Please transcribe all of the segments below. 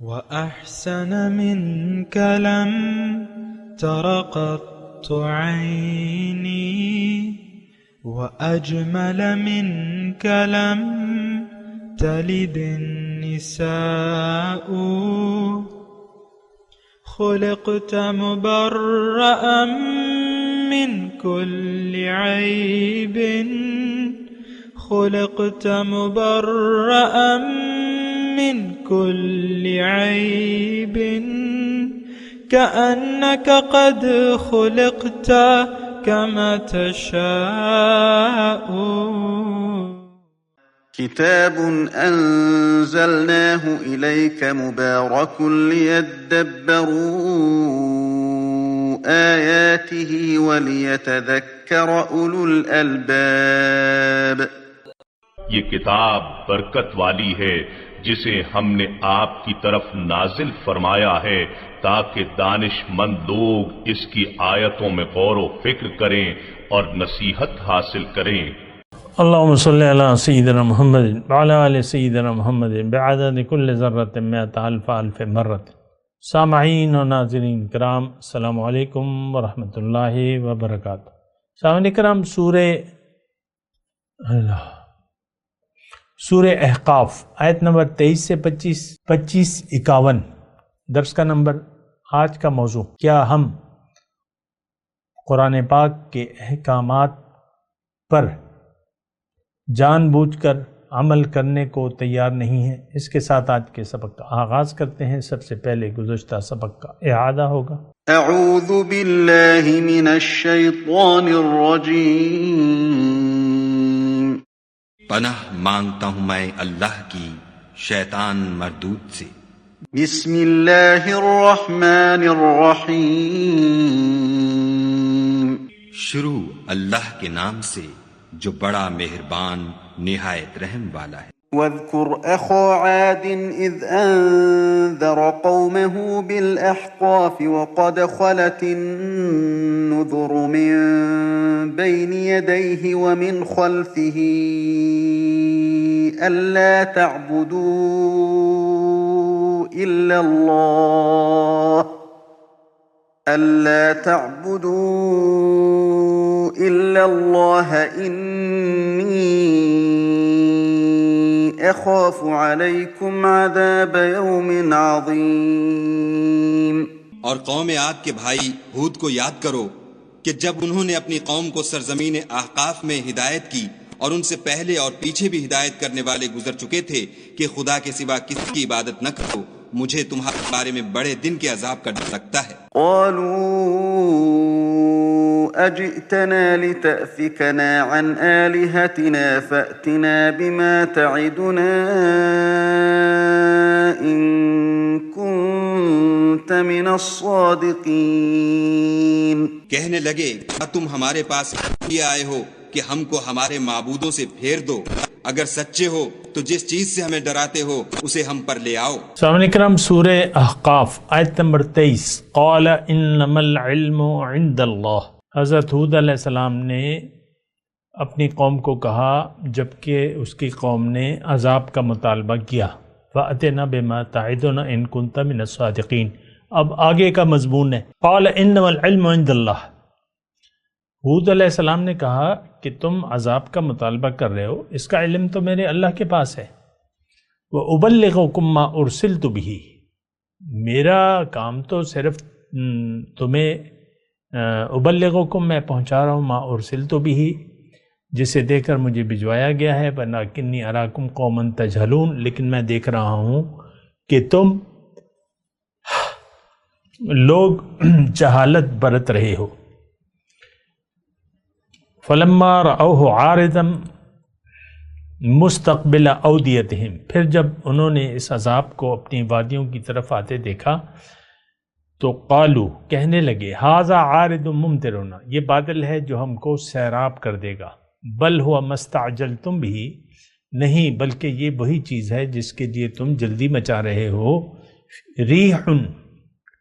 وأحسن منك لم تر قط عيني وأجمل منك لم تلد النساء خلقت مبرأ من كل عيب خلقت مبرأ من كل عيب كأنك قد خلقت كما تشاء. كتاب أنزلناه إليك مبارك ليدبروا آياته وليتذكر أولو الألباب. یہ کتاب برکت والی ہے جسے ہم نے آپ کی طرف نازل فرمایا ہے تاکہ دانش مند لوگ اس کی آیتوں میں غور و فکر کریں اور نصیحت حاصل کریں. اللہم صلی علی سیدنا محمد وعلی آل سیدنا محمد بعدد کل ذرۃ مئۃ الف الف مرۃ. سامعین و ناظرین کرام، السلام علیکم ورحمۃ اللہ وبرکاتہ. سامعین کرام، سورہ احقاف آیت نمبر 23 سے 25-51 درس کا نمبر. آج کا موضوع: کیا ہم قرآن پاک کے احکامات پر جان بوجھ کر عمل کرنے کو تیار نہیں ہیں؟ اس کے ساتھ آج کے سبق کا آغاز کرتے ہیں. سب سے پہلے گزشتہ سبق کا اعادہ ہوگا. اعوذ باللہ من الشیطان الرجیم. پناہ مانگتا ہوں میں اللہ کی شیطان مردود سے. بسم اللہ الرحمن الرحیم. شروع اللہ کے نام سے جو بڑا مہربان نہایت رحم والا ہے. واذکر اخا عاد اذ انذر قومه بالاحقاف وقد خلت النذر من بين يديه ومن خلفه ألا تعبدوا إلا الله إني أخاف عليكم عذاب يوم عظيم. اور قوم عاد کے بھائی ہود کو یاد کرو کہ جب انہوں نے اپنی قوم کو سرزمین احقاف میں ہدایت کی اور ان سے پہلے اور پیچھے بھی ہدایت کرنے والے گزر چکے تھے کہ خدا کے سوا کسی کی عبادت نہ کرو، مجھے تمہارے بارے میں بڑے دن کے عذاب کا ڈر لگتا ہے. قالوا اجئتنا لتأفكنا عن آلهتنا فأتنا بما تعدنا إن كنت من الصادقين. کہنے لگے کیا تم ہمارے پاس یہ آئے ہو کہ ہم کو ہمارے معبودوں سے پھیر دو؟ اگر سچے ہو تو جس چیز سے ہمیں ڈراتے ہو اسے ہم پر لے آؤ. سامعین اکرام، سورہ احقاف آیت نمبر 23. قال انما العلم عند اللہ. حضرت ہود علیہ السلام نے اپنی قوم کو کہا جبکہ اس کی قوم نے عذاب کا مطالبہ کیا. فَأْتِنَا بِمَا تَعِدُنَا إِن كُنتَ مِنَ الصَّادِقِينَ. اب آگے کا مضمون ہے. قال انما العلم عند اللہ. ہود علیہ السلام نے کہا کہ تم عذاب کا مطالبہ کر رہے ہو، اس کا علم تو میرے اللہ کے پاس ہے. وَأُبَلِّغُكُم مَّا أُرْسِلْتُ بِهِ. میرا کام تو صرف تمہیں ابلغکم، میں پہنچا رہا ہوں، ما ارسلت بہ، جسے دے کر مجھے بھجوایا گیا ہے. وَلَٰكِنِّي أَرَاكُمْ قَوْمًا تَجْهَلُونَ. لیکن میں دیکھ رہا ہوں کہ تم لوگ جہالت برت رہے ہو. فَلَمَّا رَأَوْهُ عَارِضًا مُسْتَقْبِلَ أَوْدِيَتِهِمْ. پھر جب انہوں نے اس عذاب کو اپنی وادیوں کی طرف آتے دیکھا تو قالو، کہنے لگے، ھذا عارض ممطرنا، یہ بادل ہے جو ہم کو سیراب کر دے گا. بل هو ما استعجلتم به، نہیں بلکہ یہ وہی چیز ہے جس کے لیے تم جلدی مچا رہے ہو. ریح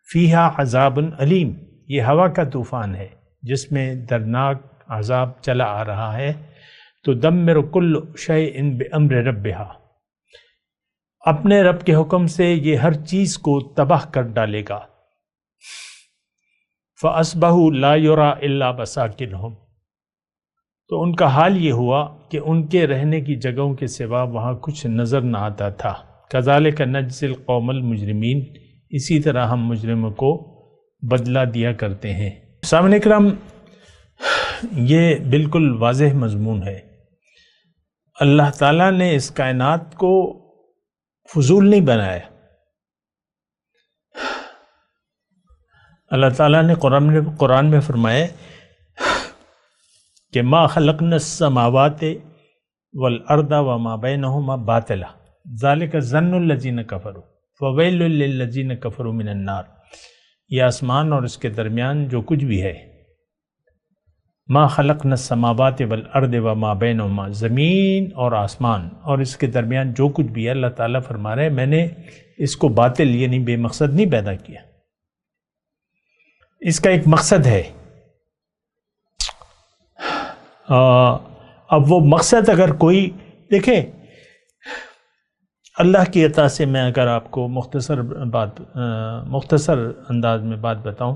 فیہا عذاب علیم، یہ ہوا کا طوفان ہے جس میں دردناک عذاب چلا آ رہا ہے. تدمر کل شیء بامر ربھا، اپنے رب کے حکم سے یہ ہر چیز کو تباہ کر ڈالے گا۔ فَأَصْبَحُوا لَا يُرَىٰ إِلَّا مَسَاكِنُهُمْ، تو ان کا حال یہ ہوا کہ ان کے رہنے کی جگہوں کے سوا وہاں کچھ نظر نہ آتا تھا۔ كَذَلِكَ نَجْزِي الْقَوْمَ الْمُجْرِمِينَ، اسی طرح ہم مجرموں کو بدلہ دیا کرتے ہیں۔ سامعین کرام، یہ بالکل واضح مضمون ہے۔ اللہ تعالیٰ نے اس کائنات کو فضول نہیں بنایا۔ اللہ تعالیٰ نے قرآن میں فرمایا کہ ما خلقنا السماوات والارض وما بینہما باطلا ذالک ظن الذین کفروا فویل للذین کفروا من النار۔ یہ آسمان اور اس کے درمیان جو کچھ بھی ہے، ما خلقنا السماوات والارض وما بینہما، زمین اور آسمان اور اس کے درمیان جو کچھ بھی ہے، اللہ تعالیٰ فرما رہے ہیں میں نے اس کو باطل یعنی بے مقصد نہیں پیدا کیا، اس کا ایک مقصد ہے۔ اب وہ مقصد اگر کوئی دیکھیں، اللہ کی عطا سے میں اگر آپ کو مختصر انداز میں بات بتاؤں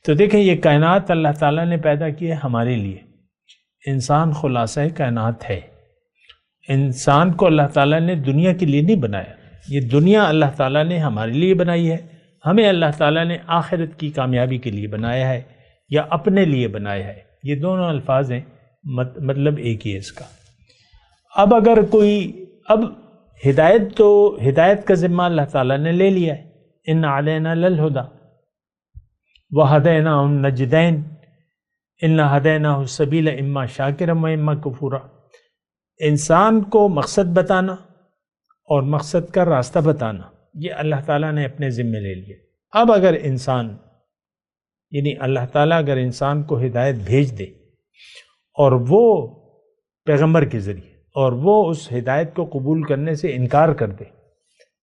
تو دیکھیں، یہ کائنات اللہ تعالیٰ نے پیدا کی ہے ہمارے لیے۔ انسان خلاصہ کائنات ہے۔ انسان کو اللہ تعالیٰ نے دنیا کے لیے نہیں بنایا، یہ دنیا اللہ تعالیٰ نے ہمارے لیے بنائی ہے۔ ہمیں اللہ تعالیٰ نے آخرت کی کامیابی کے لیے بنایا ہے یا اپنے لیے بنایا ہے، یہ دونوں الفاظ ہیں، مطلب ایک ہی ہے اس کا۔ اب اگر کوئی ہدایت کا ذمہ اللہ تعالیٰ نے لے لیا ہے، ان علینا للہدی وہدیناہ النجدین انا ہدیناہ السبیل اما شاکرا و اما کفورا۔ انسان کو مقصد بتانا اور مقصد کا راستہ بتانا، یہ اللہ تعالیٰ نے اپنے ذمہ لے لیا۔ اب اگر انسان یعنی اللہ تعالیٰ اگر انسان کو ہدایت بھیج دے اور وہ پیغمبر کے ذریعے اور وہ اس ہدایت کو قبول کرنے سے انکار کر دے،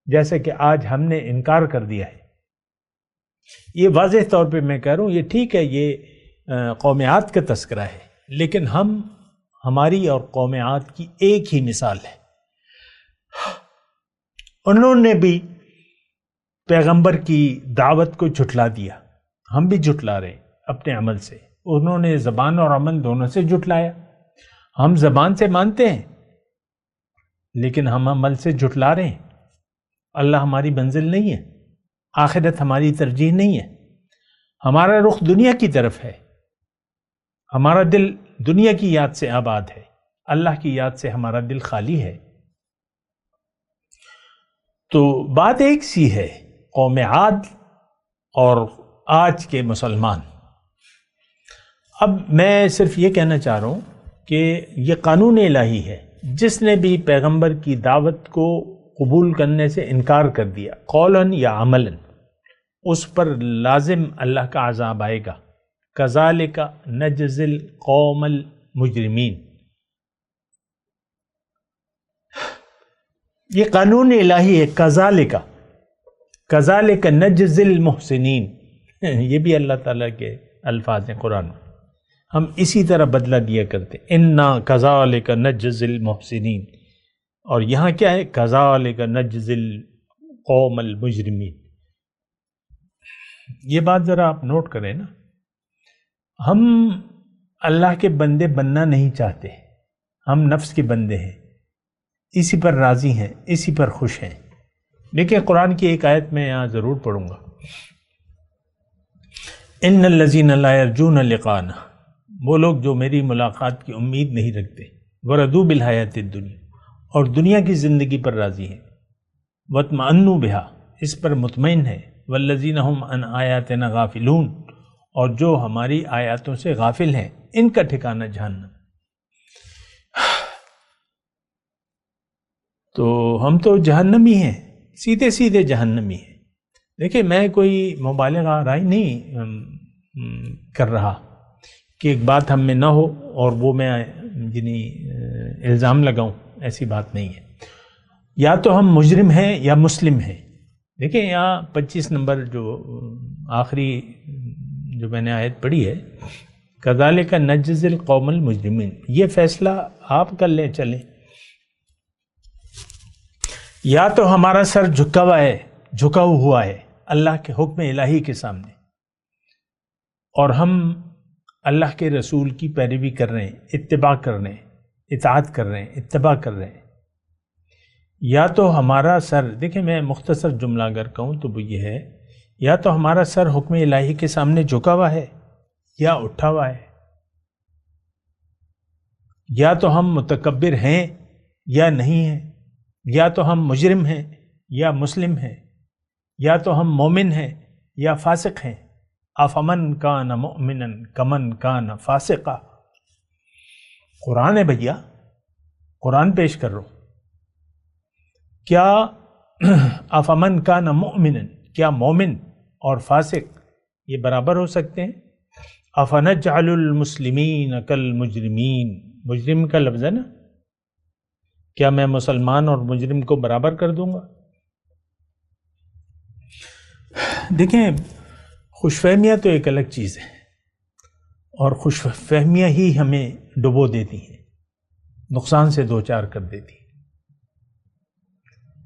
جیسے کہ آج ہم نے انکار کر دیا ہے، یہ واضح طور پہ میں کہہ رہا ہوں، یہ ٹھیک ہے، یہ قوم عاد کا تذکرہ ہے، لیکن ہماری اور قوم عاد کی ایک ہی مثال ہے۔ انہوں نے بھی پیغمبر کی دعوت کو جھٹلا دیا، ہم بھی جھٹلا رہے ہیں اپنے عمل سے۔ انہوں نے زبان اور عمل دونوں سے جھٹلایا۔ ہم زبان سے مانتے ہیں لیکن ہم عمل سے جھٹلا رہے ہیں۔ اللہ ہماری منزل نہیں ہے، آخرت ہماری ترجیح نہیں ہے، ہمارا رخ دنیا کی طرف ہے، ہمارا دل دنیا کی یاد سے آباد ہے، اللہ کی یاد سے ہمارا دل خالی ہے۔ تو بات ایک سی ہے، قوم عاد اور آج کے مسلمان۔ اب میں صرف یہ کہنا چاہ رہا ہوں کہ یہ قانون الہی ہے، جس نے بھی پیغمبر کی دعوت کو قبول کرنے سے انکار کر دیا قولاً یا عملاً، اس پر لازم اللہ کا عذاب آئے گا۔ کذالک نجزی القوم المجرمین، یہ قانون الہی ہے۔ کذالک نجزی المحسنین، یہ بھی اللہ تعالیٰ کے الفاظ ہیں قرآن میں، ہم اسی طرح بدلہ دیا کرتے۔ انا کذالک نجزی المحسنین، اور یہاں کیا ہے؟ کذالک نجزی القوم المجرمین۔ یہ بات ذرا آپ نوٹ کریں نا، ہم اللہ کے بندے بننا نہیں چاہتے، ہم نفس کے بندے ہیں، اسی پر راضی ہیں، اسی پر خوش ہیں۔ لیکن قرآن کی ایک آیت میں یہاں ضرور پڑھوں گا، ان الذین لا یرجون لقاءنا، وہ لوگ جو میری ملاقات کی امید نہیں رکھتے، وردوا بالحیات الدنیا، اور دنیا کی زندگی پر راضی ہیں، واطمأنوا بہا، اس پر مطمئن ہے، والذین هم عن آیاتنا غافلون، اور جو ہماری آیاتوں سے غافل ہیں، ان کا ٹھکانہ جہنم۔ تو ہم تو جہنمی ہیں، سیدھے سیدھے جہنمی ہیں۔ دیکھیں، میں کوئی مبالغہ آرائی نہیں کر رہا کہ ایک بات ہم میں نہ ہو اور وہ میں یعنی الزام لگاؤں، ایسی بات نہیں ہے۔ یا تو ہم مجرم ہیں یا مسلم ہیں۔ دیکھیں یہاں 25 نمبر جو آخری جو میں نے آیت پڑھی ہے، کذالک نجزی القوم المجرمین، یہ فیصلہ آپ کر لیں چلیں۔ یا تو ہمارا سر جھکا ہوا ہے اللہ کے حکم الہی کے سامنے، اور ہم اللہ کے رسول کی پیروی کر رہے ہیں، اتباع کر رہے ہیں، اطاعت کر رہے ہیں، اتباع کر رہے ہیں، یا تو ہمارا سر، دیکھیں میں مختصر جملہ اگر کہوں تو وہ یہ ہے، یا تو ہمارا سر حکم الہی کے سامنے جھکا ہوا ہے یا اٹھا ہوا ہے، یا تو ہم متکبر ہیں یا نہیں ہیں، یا تو ہم مجرم ہیں یا مسلم ہیں، یا تو ہم مومن ہیں یا فاسق ہیں۔ افمن کان مؤمنا کمن کان فاسقا، قرآن ہے بھیا، قرآن پیش کر رہا ہوں۔ کیا افمن کان مؤمنا، کیا مومن اور فاسق یہ برابر ہو سکتے ہیں؟ افنجعل المسلمین کالمجرمین، مجرم کا لفظ ہے نا، کیا میں مسلمان اور مجرم کو برابر کر دوں گا؟ دیکھیں خوش فہمیاں تو ایک الگ چیز ہے، اور خوش فہمیاں ہی ہمیں ڈبو دیتی ہیں، نقصان سے دوچار کر دیتی ہیں۔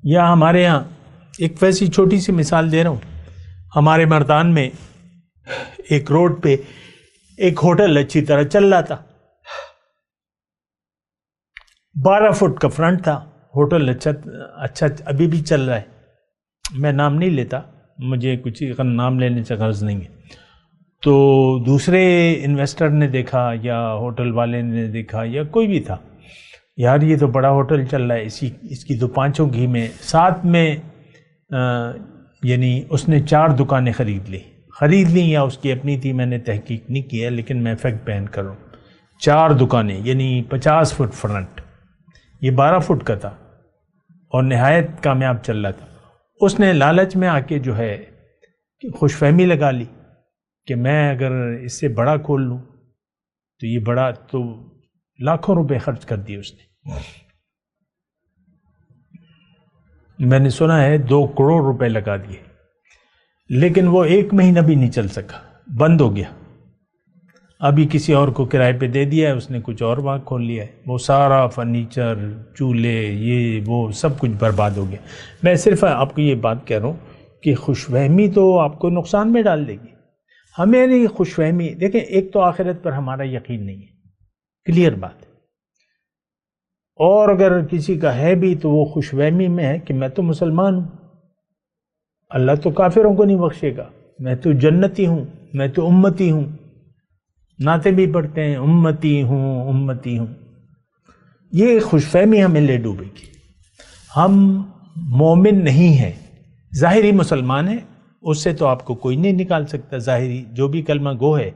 یا ہمارے ہاں ایک ویسی چھوٹی سی مثال دے رہا ہوں، ہمارے مردان میں ایک روڈ پہ ایک ہوٹل اچھی طرح چل رہا تھا، 12 فٹ کا فرنٹ تھا، ہوٹل اچھا ابھی بھی چل رہا ہے، میں نام نہیں لیتا، مجھے کچھ نام لینے سے غرض نہیں ہے۔ تو دوسرے انویسٹر نے دیکھا یا ہوٹل والے نے دیکھا یا کوئی بھی تھا، یار یہ تو بڑا ہوٹل چل رہا ہے، اس کی تو 5 گھی میں، ساتھ میں یعنی اس نے 4 دکانیں خرید لیں یا اس کی اپنی تھی، میں نے تحقیق نہیں کی ہے لیکن میں فیکٹ بیان کر رہا ہوں۔ 4 دکانیں یعنی 50 فٹ فرنٹ، یہ 12 فٹ کا تھا اور نہایت کامیاب چل رہا تھا۔ اس نے لالچ میں آ کے جو ہے خوش فہمی لگا لی کہ میں اگر اس سے بڑا کھول لوں تو یہ بڑا، تو لاکھوں روپے خرچ کر دیے اس نے، میں نے سنا ہے 2 کروڑ روپے لگا دیے، لیکن وہ 1 مہینہ بھی نہیں چل سکا، بند ہو گیا۔ ابھی کسی اور کو کرائے پہ دے دیا ہے، اس نے کچھ اور وہاں کھول لیا ہے، وہ سارا فرنیچر، چولہے، یہ وہ سب کچھ برباد ہو گیا۔ میں صرف آپ کو یہ بات کہہ رہا ہوں کہ خوش فہمی تو آپ کو نقصان میں ڈال دے گی۔ ہمیں نہیں خوش فہمی، دیکھیں ایک تو آخرت پر ہمارا یقین نہیں ہے، کلیئر بات ہے، اور اگر کسی کا ہے بھی تو وہ خوش فہمی میں ہے کہ میں تو مسلمان ہوں، اللہ تو کافروں کو نہیں بخشے گا، میں تو جنتی ہوں، میں تو امتی ہوں، نعتیں بھی پڑھتے ہیں امتی ہوں، یہ خوش فہمی ہمیں لے ڈوبے گی۔ ہم مومن نہیں ہیں، ظاہری مسلمان ہیں، اس سے تو آپ کو کوئی نہیں نکال سکتا، ظاہری جو بھی کلمہ گو ہے،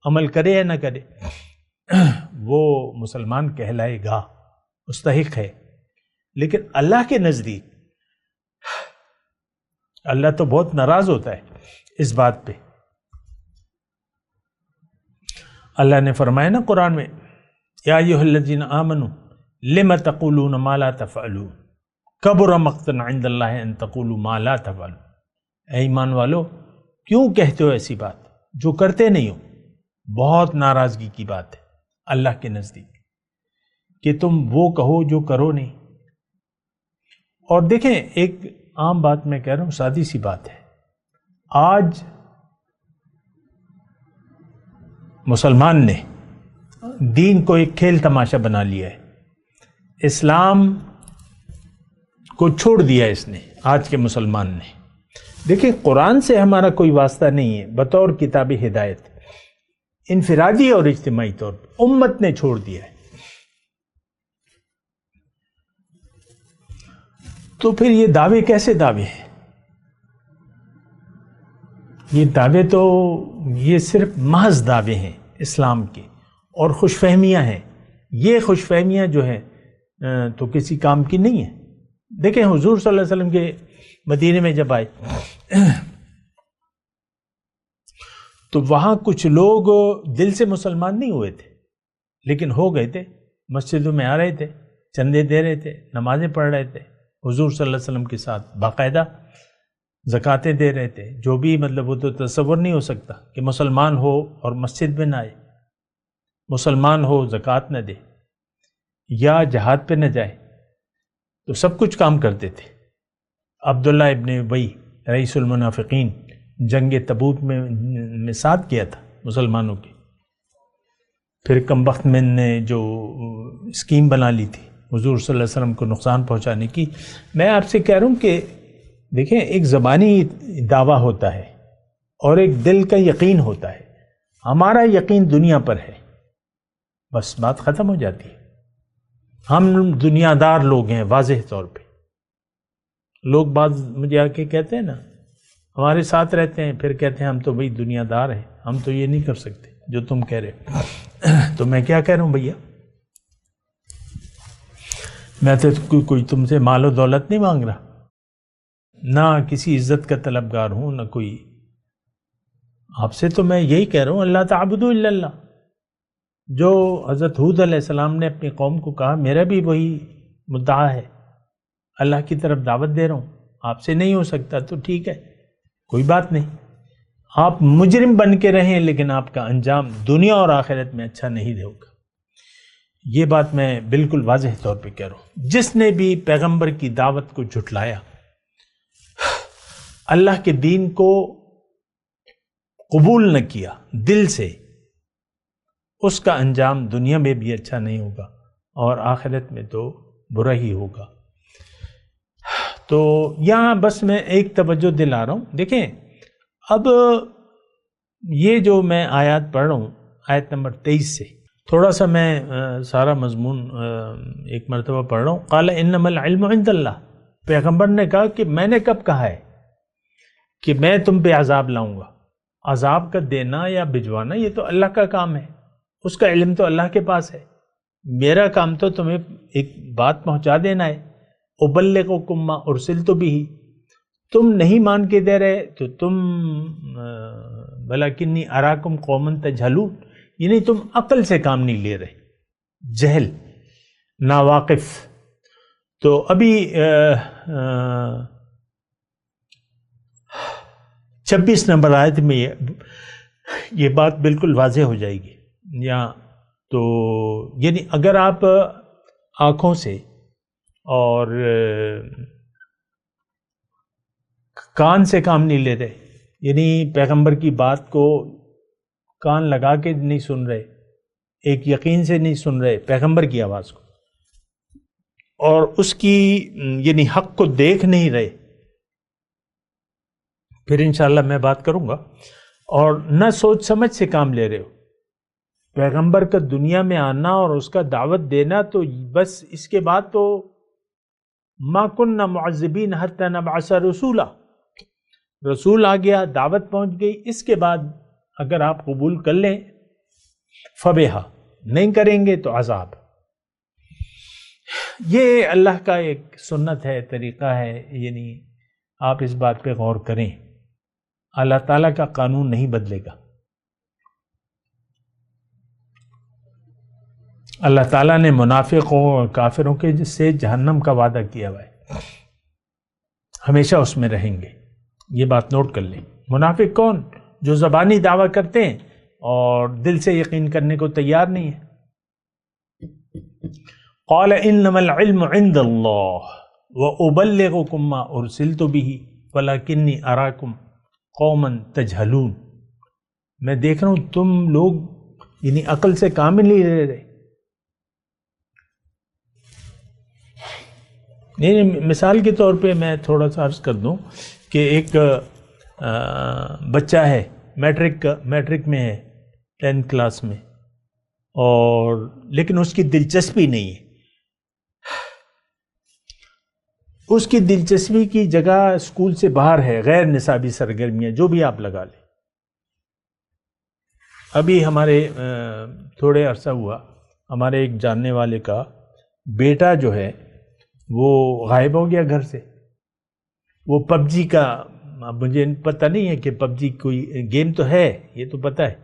عمل کرے یا نہ کرے وہ مسلمان کہلائے گا، مستحق ہے۔ لیکن اللہ کے نزدیک اللہ تو بہت ناراض ہوتا ہے اس بات پہ۔ اللہ نے فرمایا نا قرآن میں، یا ایھا الذین آمنوا لم تقولون ما لا تفعلون کبر مقتا عند اللہ ان تقولوا ما لا تفعلون، اے ایمان والو کیوں کہتے ہو ایسی بات جو کرتے نہیں ہو، بہت ناراضگی کی بات ہے اللہ کے نزدیک کہ تم وہ کہو جو کرو نہیں۔ اور دیکھیں ایک عام بات میں کہہ رہا ہوں، سادی سی بات ہے، آج مسلمان نے دین کو ایک کھیل تماشا بنا لیا ہے، اسلام کو چھوڑ دیا اس نے، آج کے مسلمان نے۔ دیکھیں قرآن سے ہمارا کوئی واسطہ نہیں ہے بطور کتاب ہدایت، انفرادی اور اجتماعی طور پر امت نے چھوڑ دیا ہے۔ تو پھر یہ دعوے کیسے دعوے ہیں؟ یہ دعوے تو یہ صرف محض دعوے ہیں اسلام کے، اور خوش فہمیاں ہیں۔ یہ خوش فہمیاں جو ہیں تو کسی کام کی نہیں ہیں۔ دیکھیں حضور صلی اللہ علیہ وسلم کے مدینے میں جب آئے تو وہاں کچھ لوگ دل سے مسلمان نہیں ہوئے تھے، لیکن ہو گئے تھے، مسجدوں میں آ رہے تھے، چندے دے رہے تھے، نمازیں پڑھ رہے تھے حضور صلی اللہ علیہ وسلم کے ساتھ، باقاعدہ زکاتیں دے رہے تھے، جو بھی مطلب وہ تو تصور نہیں ہو سکتا کہ مسلمان ہو اور مسجد میں نہ آئے، مسلمان ہو زکوٰۃ نہ دے یا جہاد پہ نہ جائے، تو سب کچھ کام کرتے تھے۔ عبداللہ ابن ابی رئیس المنافقین جنگ تبوک میں ساتھ کیا تھا مسلمانوں کے، پھر کمبخت میں نے جو اسکیم بنا لی تھی حضور صلی اللہ علیہ وسلم کو نقصان پہنچانے کی. میں آپ سے کہہ رہا ہوں کہ دیکھیں ایک زبانی دعویٰ ہوتا ہے اور ایک دل کا یقین ہوتا ہے. ہمارا یقین دنیا پر ہے، بس بات ختم ہو جاتی ہے. ہم دنیا دار لوگ ہیں واضح طور پہ. لوگ بعض مجھے آ کے کہتے ہیں نا ہمارے ساتھ رہتے ہیں، پھر کہتے ہیں ہم تو بھئی دنیا دار ہیں، ہم تو یہ نہیں کر سکتے جو تم کہہ رہے. تو میں کیا کہہ رہا ہوں بھیا، میں تو کوئی تم سے مال و دولت نہیں مانگ رہا، نہ کسی عزت کا طلبگار ہوں، نہ کوئی. آپ سے تو میں یہی کہہ رہا ہوں اللہ تعبدوا الا اللہ. جو حضرت ہود علیہ السلام نے اپنی قوم کو کہا میرا بھی وہی مدعا ہے، اللہ کی طرف دعوت دے رہا ہوں. آپ سے نہیں ہو سکتا تو ٹھیک ہے، کوئی بات نہیں. آپ مجرم بن کے رہیں لیکن آپ کا انجام دنیا اور آخرت میں اچھا نہیں ہوگا. یہ بات میں بالکل واضح طور پہ کہہ رہا ہوں. جس نے بھی پیغمبر کی دعوت کو جھٹلایا، اللہ کے دین کو قبول نہ کیا دل سے، اس کا انجام دنیا میں بھی اچھا نہیں ہوگا اور آخرت میں تو برا ہی ہوگا. تو یہاں بس میں ایک توجہ دلا رہا ہوں. دیکھیں اب یہ جو میں آیات پڑھ رہا ہوں آیت نمبر 23 سے، تھوڑا سا میں سارا مضمون ایک مرتبہ پڑھ رہا ہوں. قال انما العلم عند اللہ. پیغمبر نے کہا کہ میں نے کب کہا ہے کہ میں تم پہ عذاب لاؤں گا؟ عذاب کا دینا یا بھجوانا یہ تو اللہ کا کام ہے، اس کا علم تو اللہ کے پاس ہے. میرا کام تو تمہیں ایک بات پہنچا دینا ہے. ابلغکم ما ارسلت بہ. تم نہیں مان کے دے رہے تو تم ولکنی اراکم قوما تجہلون، یعنی تم عقل سے کام نہیں لے رہے، جہل، ناواقف. تو ابھی 26 نمبر آیت میں یہ بات بالکل واضح ہو جائے گی. یا تو یعنی اگر آپ آنکھوں سے اور کان سے کام نہیں لے رہے، یعنی پیغمبر کی بات کو کان لگا کے نہیں سن رہے، ایک یقین سے نہیں سن رہے پیغمبر کی آواز کو، اور اس کی یعنی حق کو دیکھ نہیں رہے، پھر انشاءاللہ میں بات کروں گا. اور نہ سوچ سمجھ سے کام لے رہے ہو، پیغمبر کا دنیا میں آنا اور اس کا دعوت دینا، تو بس اس کے بعد تو ما کننا معذبین حتی نبعث رسولا. رسول آ گیا، دعوت پہنچ گئی، اس کے بعد اگر آپ قبول کر لیں فبہا، نہیں کریں گے تو عذاب. یہ اللہ کا ایک سنت ہے، طریقہ ہے. یعنی آپ اس بات پہ غور کریں، اللہ تعالیٰ کا قانون نہیں بدلے گا. اللہ تعالیٰ نے منافقوں اور کافروں کے سے جہنم کا وعدہ کیا ہوا ہے، ہمیشہ اس میں رہیں گے. یہ بات نوٹ کر لیں. منافق کون؟ جو زبانی دعویٰ کرتے ہیں اور دل سے یقین کرنے کو تیار نہیں ہے. قال انما العلم عند اللہ وابلغکم ما ارسلت به ولکنی اراکم قوما تجہلون. میں دیکھ رہا ہوں تم لوگ یعنی عقل سے کام ہی نہیں لے رہے. مثال کے طور پہ میں تھوڑا سا عرض کر دوں کہ ایک بچہ ہے میٹرک میں ہے 10th کلاس میں، اور لیکن اس کی دلچسپی نہیں ہے. اس کی دلچسپی کی جگہ اسکول سے باہر ہے، غیر نصابی سرگرمیاں جو بھی آپ لگا لیں. ابھی ہمارے تھوڑے عرصہ ہوا ہمارے ایک جاننے والے کا بیٹا جو ہے وہ غائب ہو گیا گھر سے. وہ پب جی کا، مجھے پتہ نہیں ہے کہ پب جی کوئی گیم تو ہے، یہ تو پتہ ہے،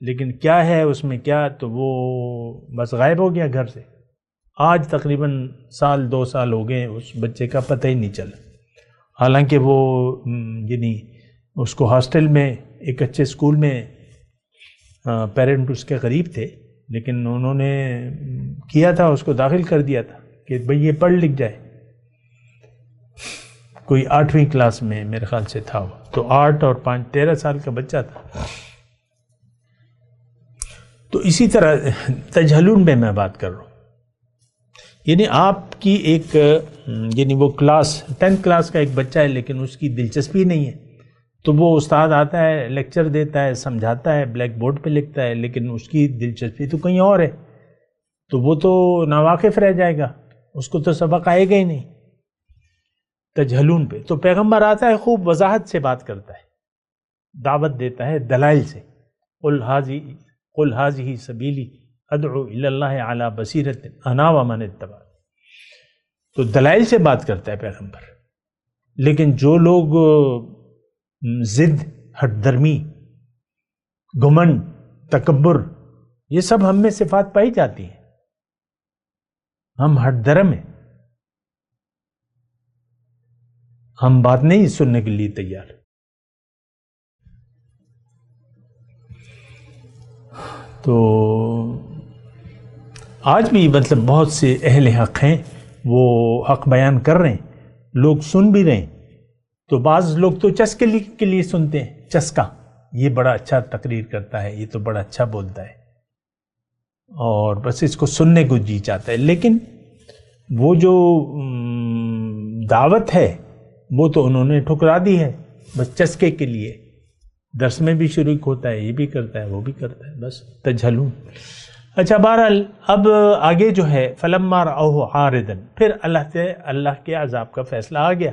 لیکن کیا ہے اس میں کیا، تو وہ بس غائب ہو گیا گھر سے. آج تقریباً 2 سال ہو گئے، اس بچے کا پتہ ہی نہیں چلا. حالانکہ وہ یعنی اس کو ہاسٹل میں ایک اچھے اسکول میں پیرنٹ اس کے قریب تھے، لیکن انہوں نے کیا تھا اس کو داخل کر دیا تھا کہ بھئی یہ پڑھ لکھ جائے. کوئی 8ویں کلاس میں میرے خیال سے تھا وہ، تو 8 اور 5 13 سال کا بچہ تھا۔ تو اسی طرح تجہلون میں بات کر رہا ہوں، یعنی آپ کی ایک یعنی وہ کلاس 10th کلاس کا ایک بچہ ہے لیکن اس کی دلچسپی نہیں ہے، تو وہ استاد آتا ہے، لیکچر دیتا ہے، سمجھاتا ہے، بلیک بورڈ پہ لکھتا ہے، لیکن اس کی دلچسپی تو کہیں اور ہے، تو وہ تو ناواقف رہ جائے گا، اس کو تو سبق آئے گا ہی نہیں۔ تجہلون پہ تو پیغمبر آتا ہے، خوب وضاحت سے بات کرتا ہے، دعوت دیتا ہے دلائل سے، قل هذه سبیلی ادعو الی اللہ علی بصیرۃ انا ومن اتبعني، تو دلائل سے بات کرتا ہے پیغمبر۔ لیکن جو لوگ ضد، ہٹ درمی، گھمنڈ، تکبر، یہ سب ہم میں صفات پائی جاتی ہیں، ہم ہٹ درم ہیں، ہم بات نہیں سننے کے لیے تیار۔ تو آج بھی مطلب بہت سے اہل حق ہیں، وہ حق بیان کر رہے ہیں، لوگ سن بھی رہے ہیں، تو بعض لوگ تو چسکے کے لیے سنتے ہیں، چسکا، یہ بڑا اچھا تقریر کرتا ہے، یہ تو بڑا اچھا بولتا ہے، اور بس اس کو سننے کو جی چاہتا ہے۔ لیکن وہ جو دعوت ہے وہ تو انہوں نے ٹھکرا دی ہے، بس چسکے کے لیے، درس میں بھی شریک ہوتا ہے، یہ بھی کرتا ہے، وہ بھی کرتا ہے، بس تجہلون۔ اچھا بہرحال اب آگے جو ہے فلما رأوہ عارضا، پھر اللہ کے عذاب کا فیصلہ آ گیا،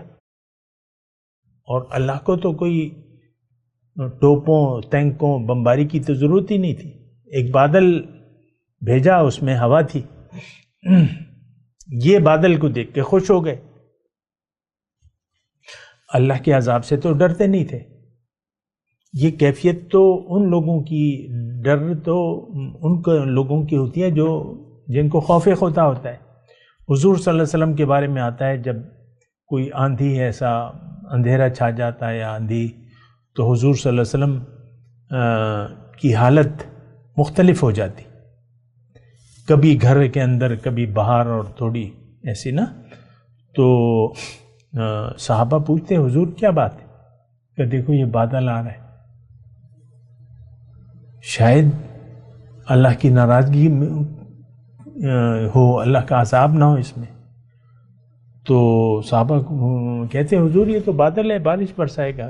اور اللہ کو تو کوئی ٹوپوں، ٹینکوں، بمباری کی تو ضرورت ہی نہیں تھی، ایک بادل بھیجا، اس میں ہوا تھی، یہ بادل کو دیکھ کے خوش ہو گئے، اللہ کے عذاب سے تو ڈرتے نہیں تھے۔ یہ کیفیت تو ان لوگوں کی، ڈر تو ان لوگوں کی ہوتی ہے جو جن کو خوف خدا ہوتا ہے۔ حضور صلی اللہ علیہ وسلم کے بارے میں آتا ہے، جب کوئی آندھی ایسا اندھیرا چھا جاتا ہے یا آندھی، تو حضور صلی اللہ علیہ وسلم کی حالت مختلف ہو جاتی، کبھی گھر کے اندر، کبھی باہر، اور تھوڑی ایسی نا، تو صحابہ پوچھتے حضور کیا بات ہے؟ کہ دیکھو یہ بادل آ رہا ہے، شاید اللہ کی ناراضگی ہو، اللہ کا عذاب نہ ہو اس میں۔ تو صحابہ کہتے حضور یہ تو بادل ہے، بارش برسائے گا۔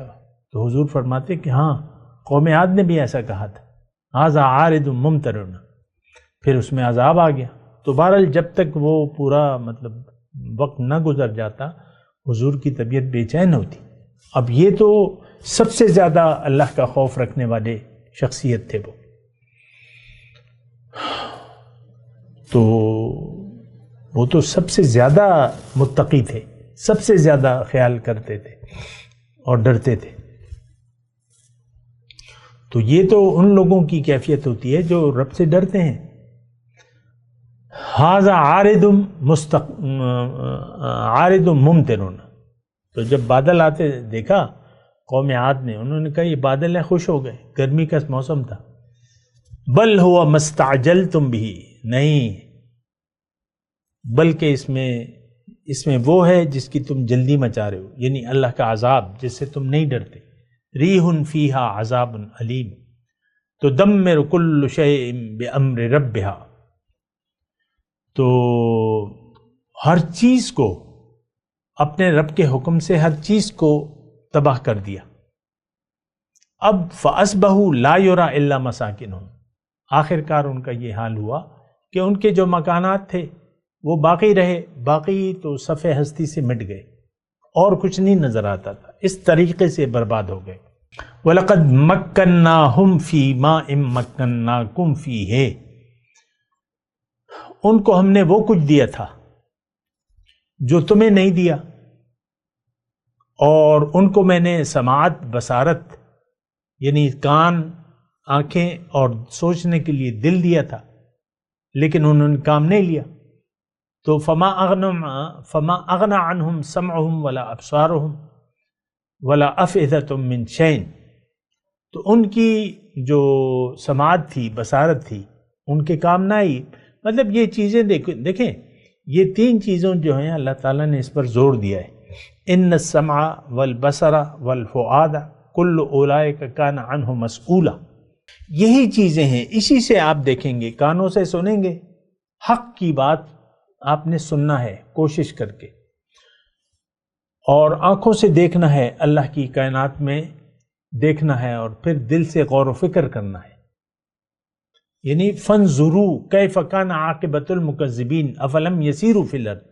تو حضور فرماتے کہ ہاں، قوم عاد نے بھی ایسا کہا تھا، ھذا عارض ممطرن، پھر اس میں عذاب آ گیا۔ تو بہرحال جب تک وہ پورا مطلب وقت نہ گزر جاتا، حضور کی طبیعت بے چین ہوتی۔ اب یہ تو سب سے زیادہ اللہ کا خوف رکھنے والے شخصیت تھے وہ تو سب سے زیادہ متقی تھے، سب سے زیادہ خیال کرتے تھے اور ڈرتے تھے۔ تو یہ تو ان لوگوں کی کیفیت ہوتی ہے جو رب سے ڈرتے ہیں۔ ھذا عارض ممطر، تو جب بادل آتے دیکھا قوم عاد نے، انہوں نے کہا یہ بادل ہے، خوش ہو گئے، گرمی کا موسم تھا۔ بل ہوا مستعجلتم بھی، نہیں، بلکہ اس میں وہ ہے جس کی تم جلدی مچا رہے ہو، یعنی اللہ کا عذاب جس سے تم نہیں ڈرتے۔ ریح فیہا عذاب علیم تدمر کل شیء بامر ربہا، تو ہر چیز کو اپنے رب کے حکم سے ہر چیز کو تباہ کر دیا۔ اب فَأَصْبَحُوا لَا يُرَىٰ إِلَّا مَسَاكِنُهُمْ، آخر کار ان کا یہ حال ہوا کہ ان کے جو مکانات تھے وہ باقی رہے، باقی تو صفِ ہستی سے مٹ گئے، اور کچھ نہیں نظر آتا تھا، اس طریقے سے برباد ہو گئے۔ وَلَقَدْ مَكَّنَّاهُمْ فِي مَاءٍ مَكَّنَّاكُمْ فِيهِ، ان کو ہم نے وہ کچھ دیا تھا جو تمہیں نہیں دیا، اور ان کو میں نے سماعت، بصارت، یعنی کان، آنکھیں اور سوچنے کے لیے دل دیا تھا، لیکن انہوں نے کام نہیں لیا۔ تو فما اغنى عنهم سمعهم ولا ابصارهم ولا افئدتهم من شيء، تو ان کی جو سماعت تھی، بصارت تھی، ان کے کام نہ آئی۔ مطلب یہ چیزیں دیکھیں، یہ تین چیزوں جو ہیں اللہ تعالیٰ نے اس پر زور دیا ہے ان السمع والبصر والفؤاد کل اولئک کان عنہ مسئولا، یہی چیزیں ہیں، اسی سے آپ دیکھیں گے، کانوں سے سنیں گے، حق کی بات آپ نے سننا ہے کوشش کر کے، اور آنکھوں سے دیکھنا ہے، اللہ کی کائنات میں دیکھنا ہے، اور پھر دل سے غور و فکر کرنا ہے۔ یعنی فانظروا کیف کان عاقبۃ المکذبین افلم یسیروا فی الارض،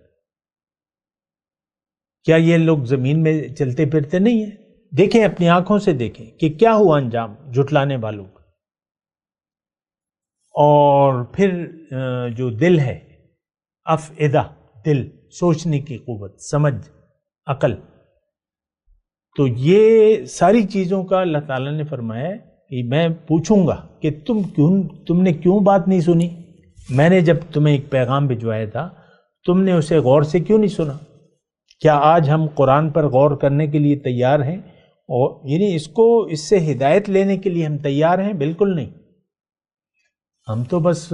کیا یہ لوگ زمین میں چلتے پھرتے نہیں ہیں؟ دیکھیں، اپنی آنکھوں سے دیکھیں کہ کیا ہوا انجام جھٹلانے والوں کا۔ اور پھر جو دل ہے، افئدہ، دل، سوچنے کی قوت، سمجھ، عقل، تو یہ ساری چیزوں کا اللہ تعالیٰ نے فرمایا کہ میں پوچھوں گا کہ تم نے کیوں بات نہیں سنی؟ میں نے جب تمہیں ایک پیغام بھجوایا تھا تم نے اسے غور سے کیوں نہیں سنا؟ کیا آج ہم قرآن پر غور کرنے کے لیے تیار ہیں؟ اور یعنی اس سے ہدایت لینے کے لیے ہم تیار ہیں؟ بالکل نہیں۔ ہم تو بس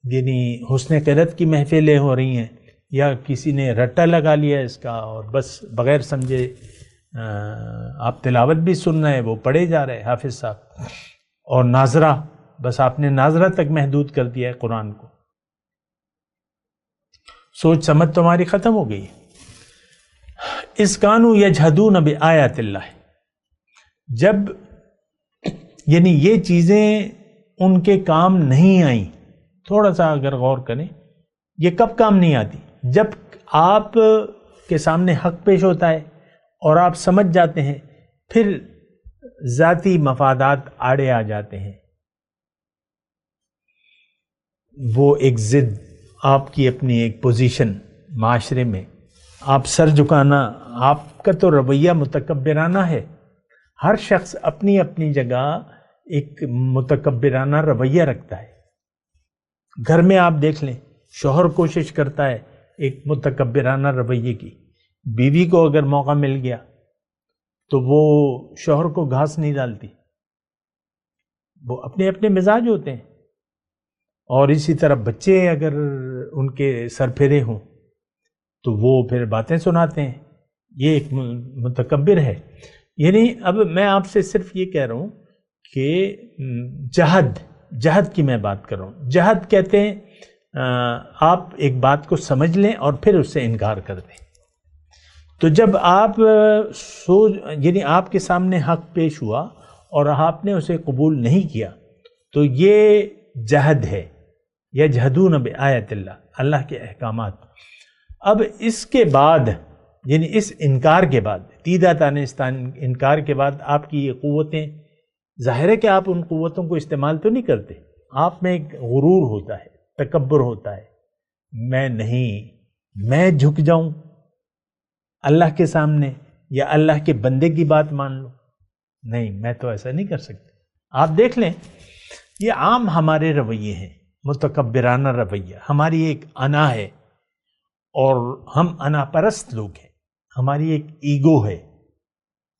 یعنی حسن قرت کی محفلیں ہو رہی ہیں، یا کسی نے رٹا لگا لیا اس کا، اور بس بغیر سمجھے آپ تلاوت بھی سن رہے ہیں، وہ پڑھے جا رہے حافظ صاحب، اور ناظرہ، بس آپ نے ناظرہ تک محدود کر دیا ہے قرآن کو، سوچ سمجھ تمہاری ختم ہو گئی۔ اس کانوا یجحدون بآیات اللہ، جب یعنی یہ چیزیں ان کے کام نہیں آئیں، تھوڑا سا اگر غور کریں، یہ کب کام نہیں آتی؟ جب آپ کے سامنے حق پیش ہوتا ہے اور آپ سمجھ جاتے ہیں، پھر ذاتی مفادات آڑے آ جاتے ہیں، وہ ایک ضد، آپ کی اپنی ایک پوزیشن معاشرے میں، آپ سر جھکانا، آپ کا تو رویہ متکبرانہ ہے۔ ہر شخص اپنی اپنی جگہ ایک متکبرانہ رویہ رکھتا ہے۔ گھر میں آپ دیکھ لیں، شوہر کوشش کرتا ہے ایک متکبرانہ رویے کی، بیوی کو اگر موقع مل گیا تو وہ شوہر کو گھاس نہیں ڈالتی، وہ اپنے اپنے مزاج ہوتے ہیں۔ اور اسی طرح بچے اگر ان کے سر پھیرے ہوں تو وہ پھر باتیں سناتے ہیں، یہ ایک متکبر ہے۔ یعنی اب میں آپ سے صرف یہ کہہ رہا ہوں کہ جہد کی میں بات کر رہا ہوں۔ جہد کہتے ہیں آپ ایک بات کو سمجھ لیں اور پھر اس سے انکار کر دیں۔ تو جب آپ یعنی آپ کے سامنے حق پیش ہوا اور آپ نے اسے قبول نہیں کیا تو یہ جہد ہے، یجحدون بآیات اللہ، اللہ کے احکامات۔ اب اس کے بعد یعنی اس انکار کے بعد، دیدہ دانستان انکار کے بعد آپ کی یہ قوتیں، ظاہر ہے کہ آپ ان قوتوں کو استعمال تو نہیں کرتے، آپ میں ایک غرور ہوتا ہے، تکبر ہوتا ہے، میں جھک جاؤں اللہ کے سامنے یا اللہ کے بندے کی بات مان لوں، نہیں، میں تو ایسا نہیں کر سکتا۔ آپ دیکھ لیں، یہ عام ہمارے رویے ہیں، متکبرانہ رویہ، ہماری ایک انا ہے، اور ہم انا پرست لوگ ہیں، ہماری ایک ایگو ہے۔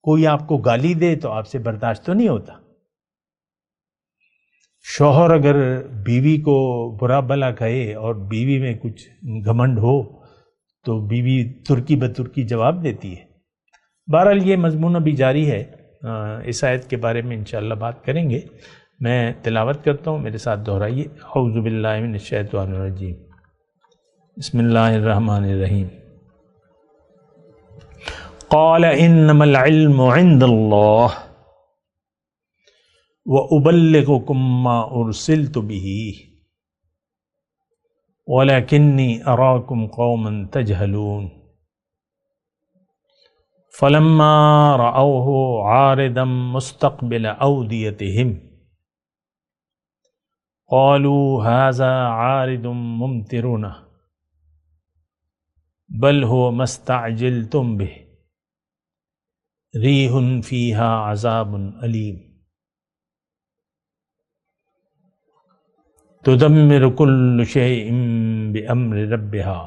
کوئی آپ کو گالی دے تو آپ سے برداشت تو نہیں ہوتا۔ شوہر اگر بیوی کو برا بلا کہے اور بیوی میں کچھ گھمنڈ ہو تو بیوی ترکی بترکی جواب دیتی ہے۔ بہرحال یہ مضمون ابھی جاری ہے، اس آیت کے بارے میں انشاءاللہ بات کریں گے۔ میں تلاوت کرتا ہوں، میرے ساتھ دہرائیے۔ اعوذ باللہ من الشیطان الرجیم، بسم اللہ الرحمن الرحیم۔ قال انما العلم عند اللہ وأبلغكم ما أرسلت به ولكني أراكم قوما تجهلون فلما رأوه عارضا مستقبل أوديتهم قالوا هذا عارض ممطرنا بل هو ما استعجلتم به ريح فيها عذاب أليم تدمر كل شيء بأمر ربها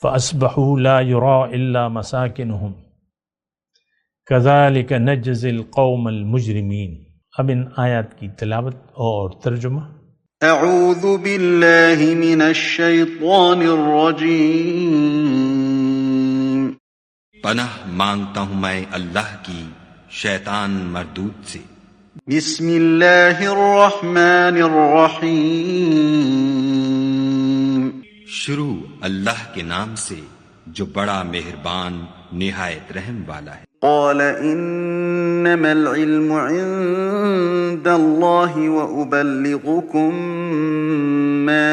فأصبحوا لا يرى إلا مساكنهم كذلك نجزي القوم المجرمين۔ اب ان آیات کی تلاوت اور ترجمہ۔ اعوذ باللہ من الشیطان الرجیم پناہ مانگتا ہوں میں اللہ کی شیطان مردود سے۔ بسم اللہ الرحمن الرحیم شروع اللہ کے نام سے جو بڑا مہربان نہایت رحم والا ہے۔ قال انما العلم عند اللہ وابلغکم ما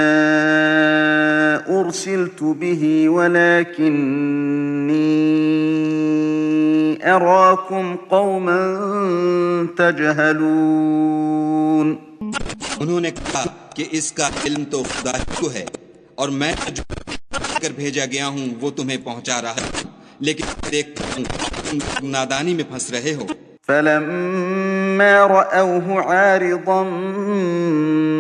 ارسلت به ولکنی اراکم قوما تجہلون۔ انہوں نے کہا کہ اس کا علم تو خدا کو ہے اور میں جو کر بھیجا گیا ہوں وہ تمہیں پہنچا رہا ہوں، لیکن دیکھتا ہوں تم نادانی میں پھنس رہے ہو۔ فلما رأوه عارضا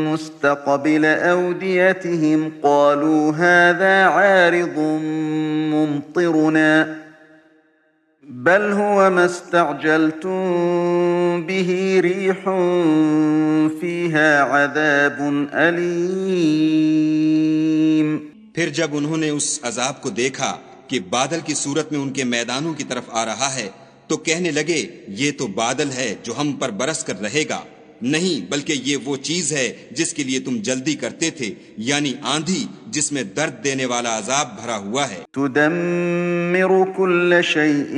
مستقبل أوديتهم قالوا هذا عارض ممطرنا بل هو ما استعجلتم به ريح فيها عذاب أليم۔ پھر جب انہوں نے اس عذاب کو دیکھا کہ بادل کی صورت میں ان کے میدانوں کی طرف آ رہا ہے تو کہنے لگے یہ تو بادل ہے جو ہم پر برس کر رہے گا، نہیں بلکہ یہ وہ چیز ہے جس کے لیے تم جلدی کرتے تھے، یعنی آندھی جس میں درد دینے والا عذاب بھرا ہوا ہے۔ تدمر كل شيء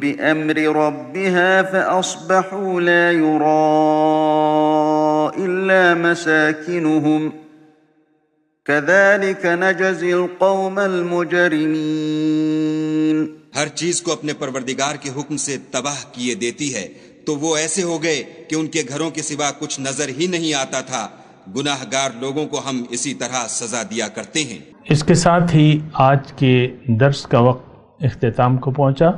بأمر ربها فأصبحوا لا يرى إلا مساكنهم كذلك نجزي القوم المجرمين۔ ہر چیز کو اپنے پروردگار کے حکم سے تباہ کیے دیتی ہے، تو وہ ایسے ہو گئے کہ ان کے گھروں کے سوا کچھ نظر ہی نہیں آتا تھا۔ گناہ گار لوگوں کو ہم اسی طرح سزا دیا کرتے ہیں۔ اس کے ساتھ ہی آج کے درس کا وقت اختتام کو پہنچا۔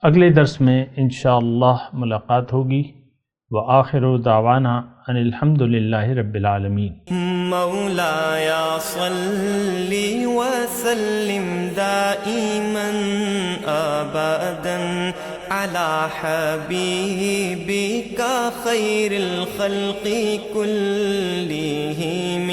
اگلے درس میں انشاءاللہ ملاقات ہوگی۔ وآخر دعوانا ان الحمد للہ رب العالمین۔ مولاي صل وسلم دائما أبدا على حبيبك خير الخلق كلهم